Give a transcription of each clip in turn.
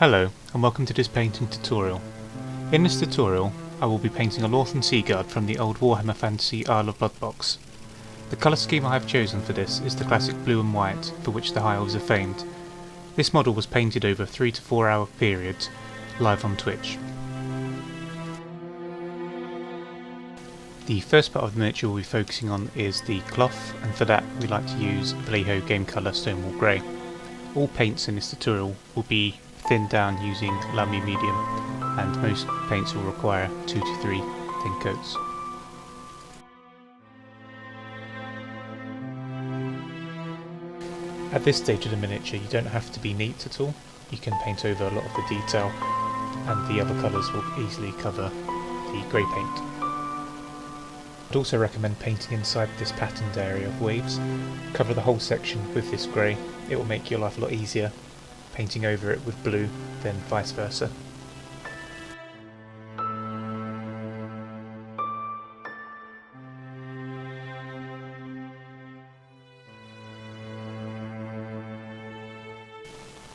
Hello and welcome to this painting tutorial. In this tutorial I will be painting a Lorthern Seaguard from the old Warhammer Fantasy Isle of Blood box. The colour scheme I have chosen for this is the classic blue and white for which the High Elves are famed. This model was painted over 3 to 4 hour periods live on Twitch. The first part of the miniature we'll be focusing on is the cloth, and for that we like to use Vallejo Game Colour Stonewall Grey. All paints in this tutorial will be thinned down using lovley medium, and most paints will require 2 to 3 thin coats. At this stage of the miniature you don't have to be neat at all, you can paint over a lot of the detail and the other colours will easily cover the grey paint. I'd also recommend painting inside this patterned area of waves. Cover the whole section with this grey, it will make your life a lot easier painting over it with blue than vice versa.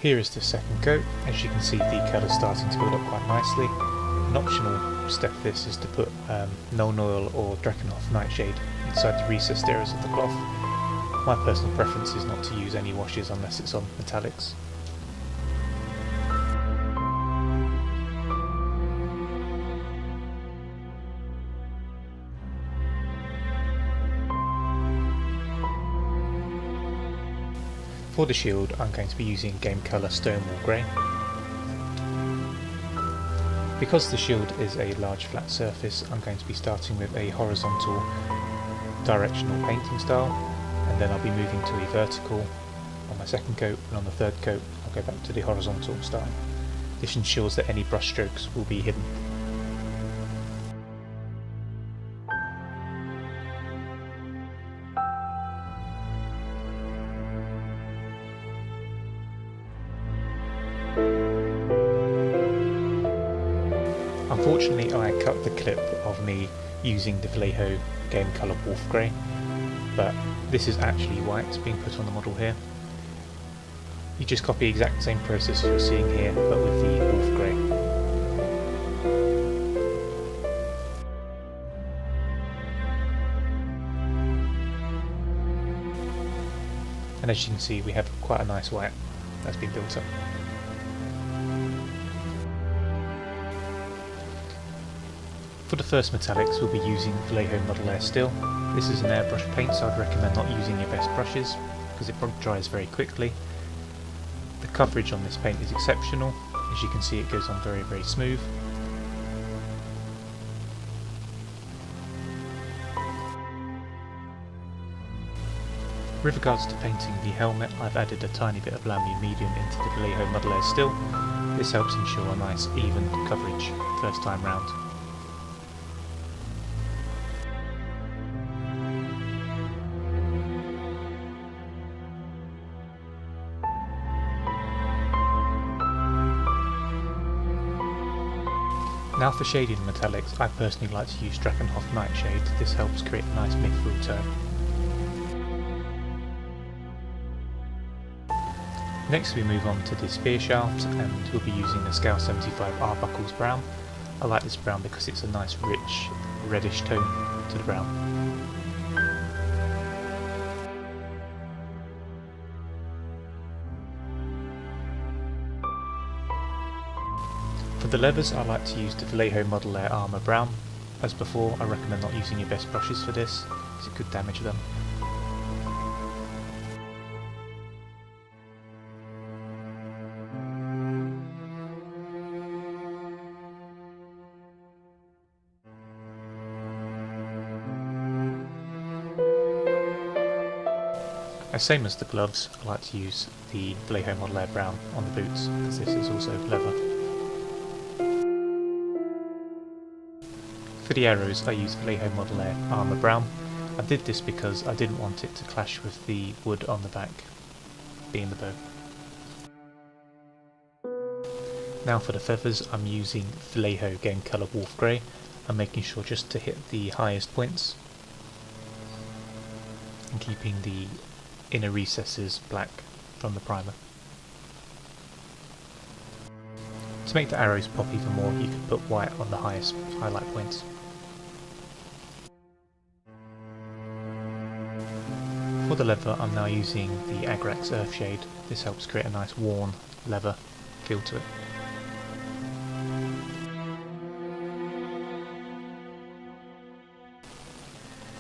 Here is the second coat. As you can see, the colour is starting to build up quite nicely. An optional step of this is to put Nuln Oil or Drakenhof Nightshade inside the recessed areas of the cloth. My personal preference is not to use any washes unless it's on metallics. For the shield I'm going to be using Game Colour Stonewall Grey. Because the shield is a large flat surface, I'm going to be starting with a horizontal directional painting style, and then I'll be moving to a vertical on my second coat, and on the third coat I'll go back to the horizontal style. This ensures that any brush strokes will be hidden. Unfortunately I cut the clip of me using the Vallejo Game Colour Wolf Grey, but this is actually white being put on the model here. You just copy the exact same process as you're seeing here, but with the Wolf Grey. And as you can see we have quite a nice white that's been built up. For the first metallics we'll be using Vallejo Model Air Steel. This is an airbrush paint, so I'd recommend not using your best brushes because it dries very quickly. The coverage on this paint is exceptional. As you can see it goes on very smooth. With regards to painting the helmet, I've added a tiny bit of Lamy Medium into the Vallejo Model Air Steel. This helps ensure a nice even coverage first time round. Now for shading metallics, I personally like to use Drakenhof Nightshade. This helps create a nice mithril tone. Next we move on to the spear shaft, and we'll be using the Scale 75 Arbuckle's brown. I like this brown because it's a nice rich reddish tone to the brown. For the leathers I like to use the Vallejo Model Air Armour Brown. As before, I recommend not using your best brushes for this, as it could damage them. As same as the gloves, I like to use the Vallejo Model Air Brown on the boots, because this is also leather. For the arrows I use Vallejo Model Air Armour Brown. I did this because I didn't want it to clash with the wood on the back, being the bow. Now for the feathers I'm using Vallejo Game Colour Wolf Grey. I'm making sure just to hit the highest points and keeping the inner recesses black from the primer. make the arrows pop even more, you can put white on the highest highlight points. For the leather, I'm now using the Agrax Earthshade. This helps create a nice worn leather feel to it.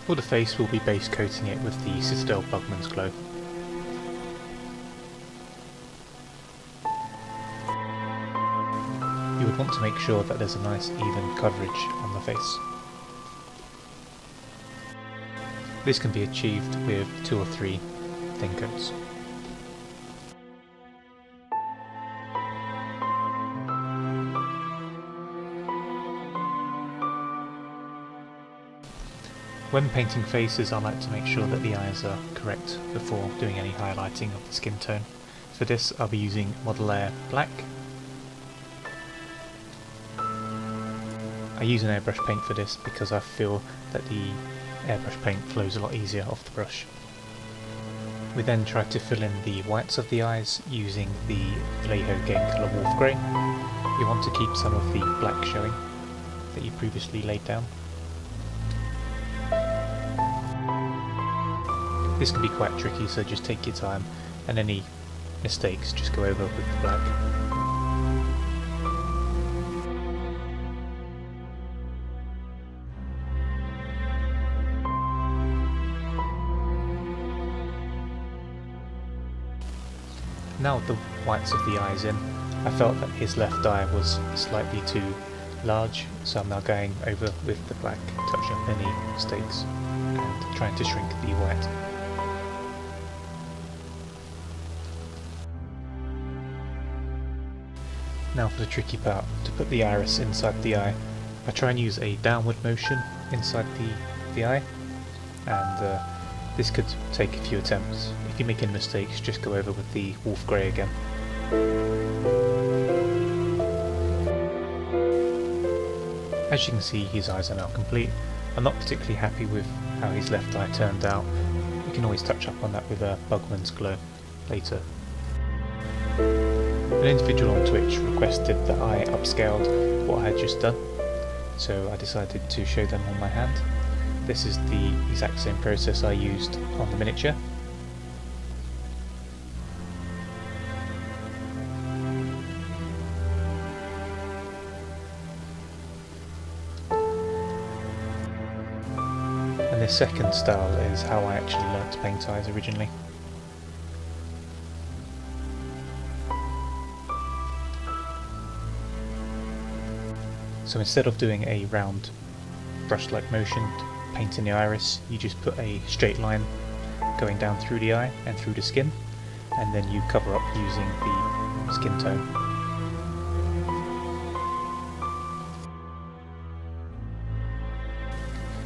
For the face, we'll be base coating it with the Citadel Bugman's Glow. You would want to make sure that there's a nice even coverage on the face. This can be achieved with 2 or 3 thin coats. When painting faces, I like to make sure that the eyes are correct before doing any highlighting of the skin tone. For this, I'll be using Model Air Black. I use an airbrush paint for this because I feel that the airbrush paint flows a lot easier off the brush. We then try to fill in the whites of the eyes using the Vallejo Game Colour Wolf Grey. You want to keep some of the black showing that you previously laid down. This can be quite tricky, so just take your time, and any mistakes just go over with the black. Now with the whites of the eyes in, I felt that his left eye was slightly too large, so I'm now going over with the black, touching up any mistakes and trying to shrink the white. Now for the tricky part, to put the iris inside the eye, I try and use a downward motion inside the eye, and this could take a few attempts. If you make any mistakes, just go over with the Wolf Grey again. As you can see, his eyes are now complete. I'm not particularly happy with how his left eye turned out. You can always touch up on that with a Bugman's Glow later. An individual on Twitch requested that I upscaled what I had just done, so I decided to show them on my hand. This is the exact same process I used on the miniature. And this second style is how I actually learnt to paint eyes originally. So instead of doing a round brush-like motion to paint in the iris, you just put a straight line going down through the eye and through the skin, and then you cover up using the skin tone.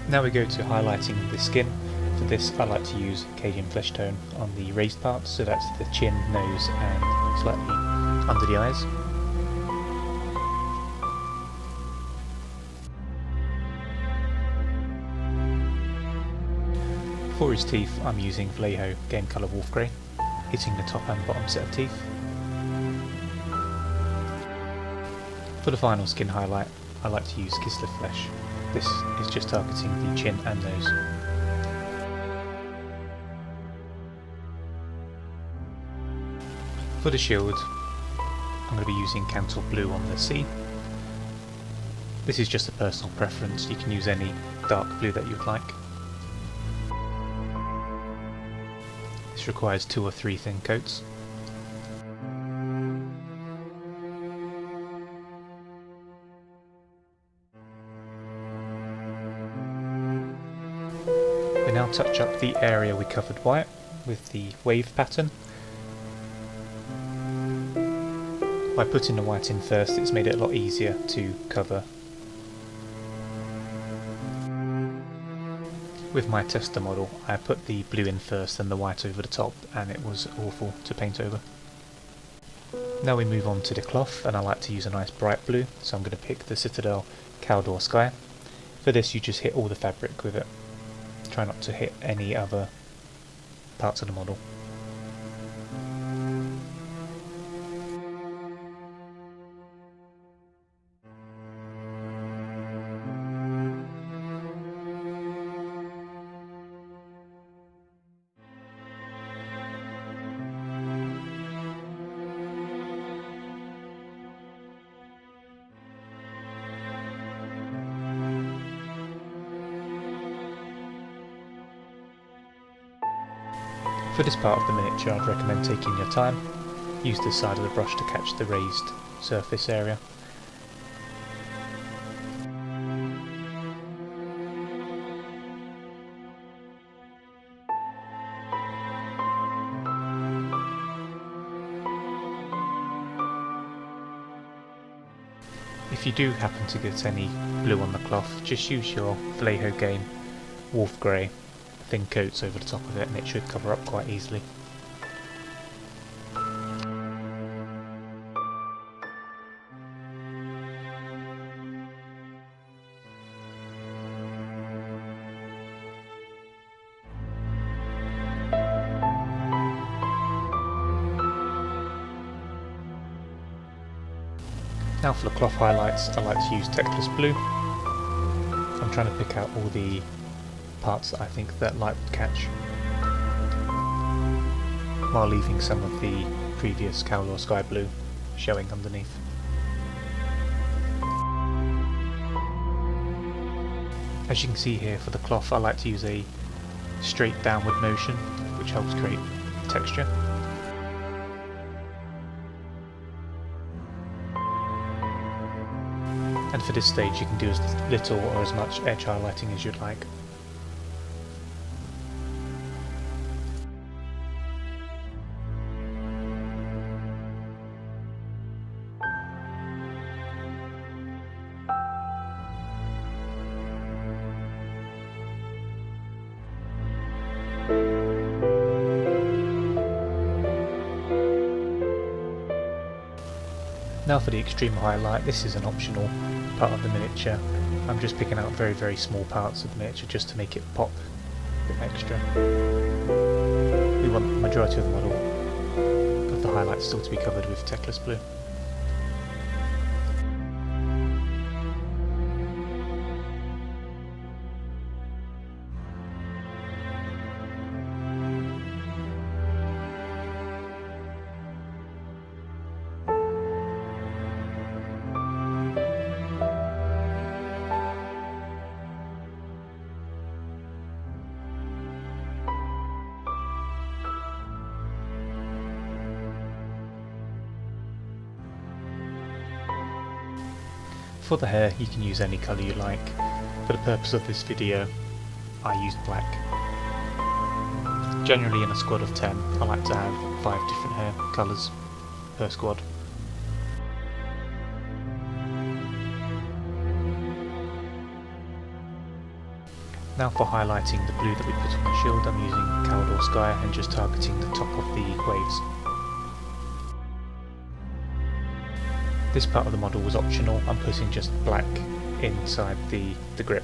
Now we go to highlighting the skin. For this I like to use Cajun flesh tone on the raised parts, so that's the chin, nose and slightly under the eyes. For his teeth, I'm using Vallejo Game Colour Wolf Grey, hitting the top and bottom set of teeth. For the final skin highlight, I like to use Kislev Flesh. This is just targeting the chin and nose. For the shield, I'm going to be using Cantal Blue on the C. This is just a personal preference, you can use any dark blue that you'd like. This requires 2 or 3 thin coats. We now touch up the area we covered white with the wave pattern. By putting the white in first, it's made it a lot easier to cover. With my tester model, I put the blue in first and the white over the top, and it was awful to paint over. Now we move on to the cloth, and I like to use a nice bright blue, so I'm going to pick the Citadel Caldor Sky. For this you just hit all the fabric with it. Try not to hit any other parts of the model. For this part of the miniature, I'd recommend taking your time. Use the side of the brush to catch the raised surface area. If you do happen to get any blue on the cloth, just use your Vallejo Game Wolf Grey thin coats over the top of it and it should cover up quite easily. Now for the cloth highlights, I like to use Techless Blue. I'm trying to pick out all the parts that I think that light would catch, while leaving some of the previous Cowl or Sky Blue showing underneath. As you can see here, for the cloth I like to use a straight downward motion, which helps create texture. And for this stage you can do as little or as much edge highlighting as you'd like. Now for the extreme highlight, this is an optional part of the miniature. I'm just picking out very small parts of the miniature just to make it pop a bit extra. We want the majority of the model of the highlights still to be covered with Techless Blue. For the hair, you can use any colour you like. For the purpose of this video, I used black. Generally in a squad of 10, I like to have 5 different hair colours per squad. Now for highlighting the blue that we put on the shield, I'm using Cowl or Sky and just targeting the top of the waves. This part of the model was optional, I'm putting just black inside the grip.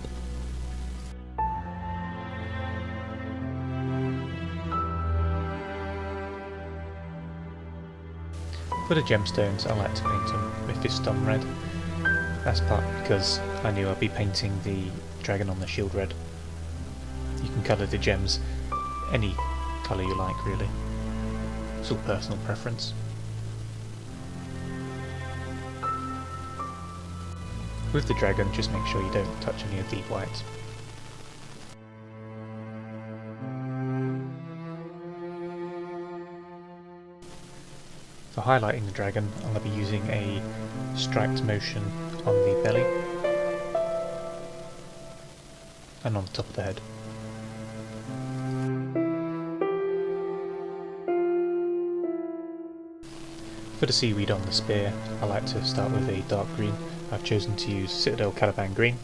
For the gemstones, I like to paint them Mephiston red. That's part because I knew I'd be painting the dragon on the shield red. You can colour the gems any colour you like really. It's all personal preference. With the dragon, just make sure you don't touch any of the whites. For highlighting the dragon, I'm going to be using a striped motion on the belly and on the top of the head. For the seaweed on the spear, I like to start with a dark green. I've chosen to use Citadel Caliban green.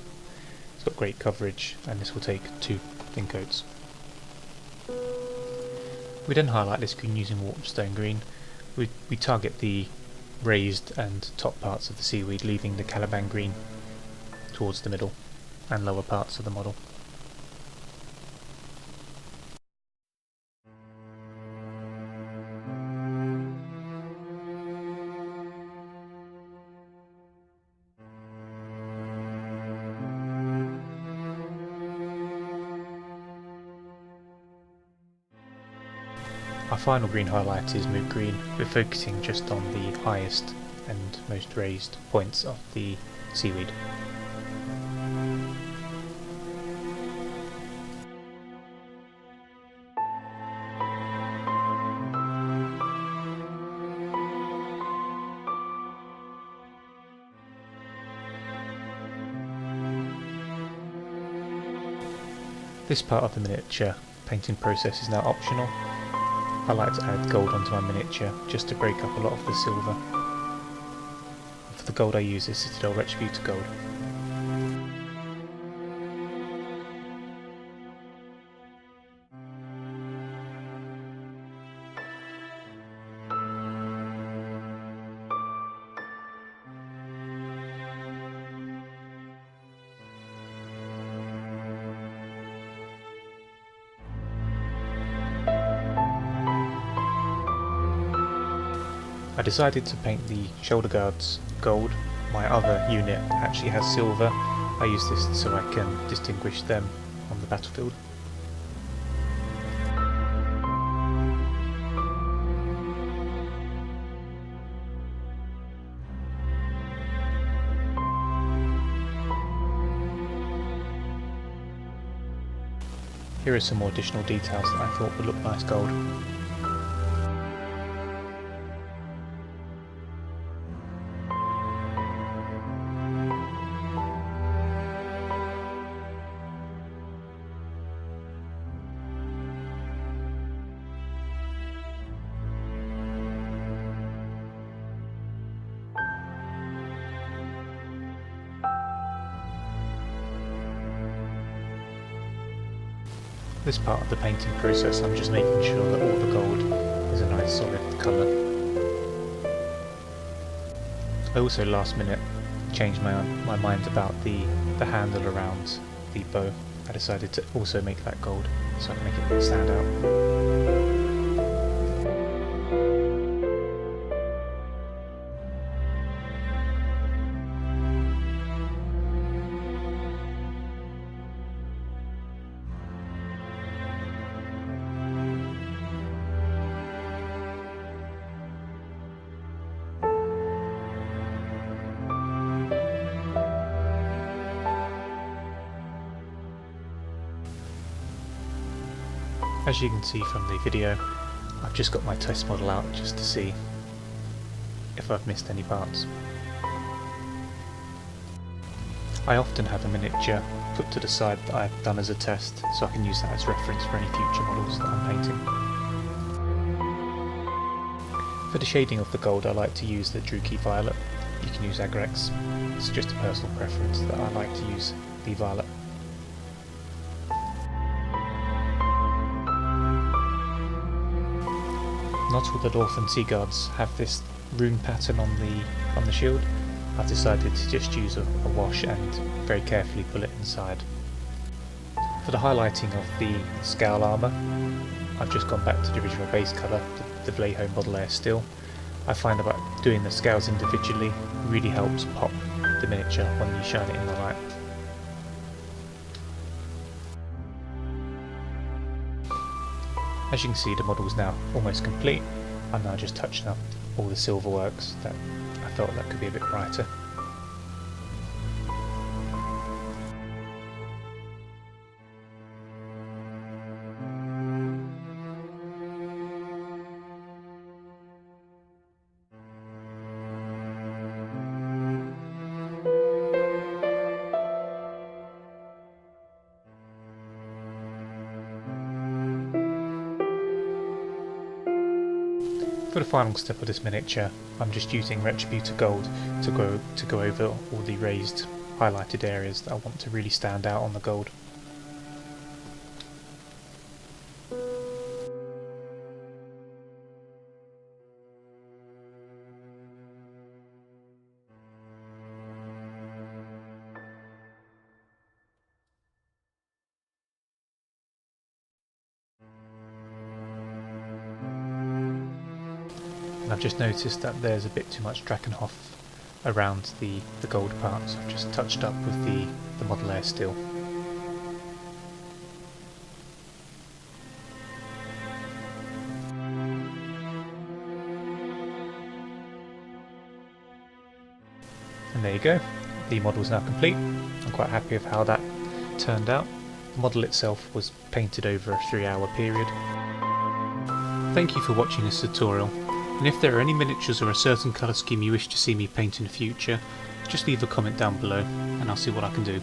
It's got great coverage and this will take 2 thin coats. We then highlight this green using Waterstone green. We target the raised and top parts of the seaweed, leaving the Caliban green towards the middle and lower parts of the model. Our final green highlight is Mood Green. We're focusing just on the highest and most raised points of the seaweed. This part of the miniature painting process is now optional. I like to add gold onto my miniature just to break up a lot of the silver. For the gold I use is Citadel Retributor gold. I decided to paint the shoulder guards gold. My other unit actually has silver. I use this so I can distinguish them on the battlefield. Here are some more additional details that I thought would look nice gold. This part of the painting process, I'm just making sure that all the gold is a nice solid colour. I also last minute changed my mind about the handle around the bow. I decided to also make that gold so I can make it stand out. As you can see from the video, I've just got my test model out just to see if I've missed any parts. I often have a miniature put to the side that I've done as a test, so I can use that as reference for any future models that I'm painting. For the shading of the gold, I like to use the Druchii Violet. You can use Agrex. It's just a personal preference that I like to use the violet. Not all the Lorthern Seaguards have this rune pattern on the shield. I've decided to just use a wash and very carefully pull it inside. For the highlighting of the scowl armour, I've just gone back to the original base colour, the Vleho Model Air Steel. I find about doing the scales individually really helps pop the miniature when you shine it in the light. As you can see, the model is now almost complete. I'm now just touching up all the silver works that I felt that could be a bit brighter. For the final step of this miniature, I'm just using Retributor Gold to go over all the raised, highlighted areas that I want to really stand out on the gold. I've just noticed that there's a bit too much Drakenhof around the gold part, so I've just touched up with the Model Air Steel. And there you go, the model is now complete. I'm quite happy with how that turned out. The model itself was painted over a 3-hour period. Thank you for watching this tutorial. And if there are any miniatures or a certain colour scheme you wish to see me paint in the future, just leave a comment down below and I'll see what I can do.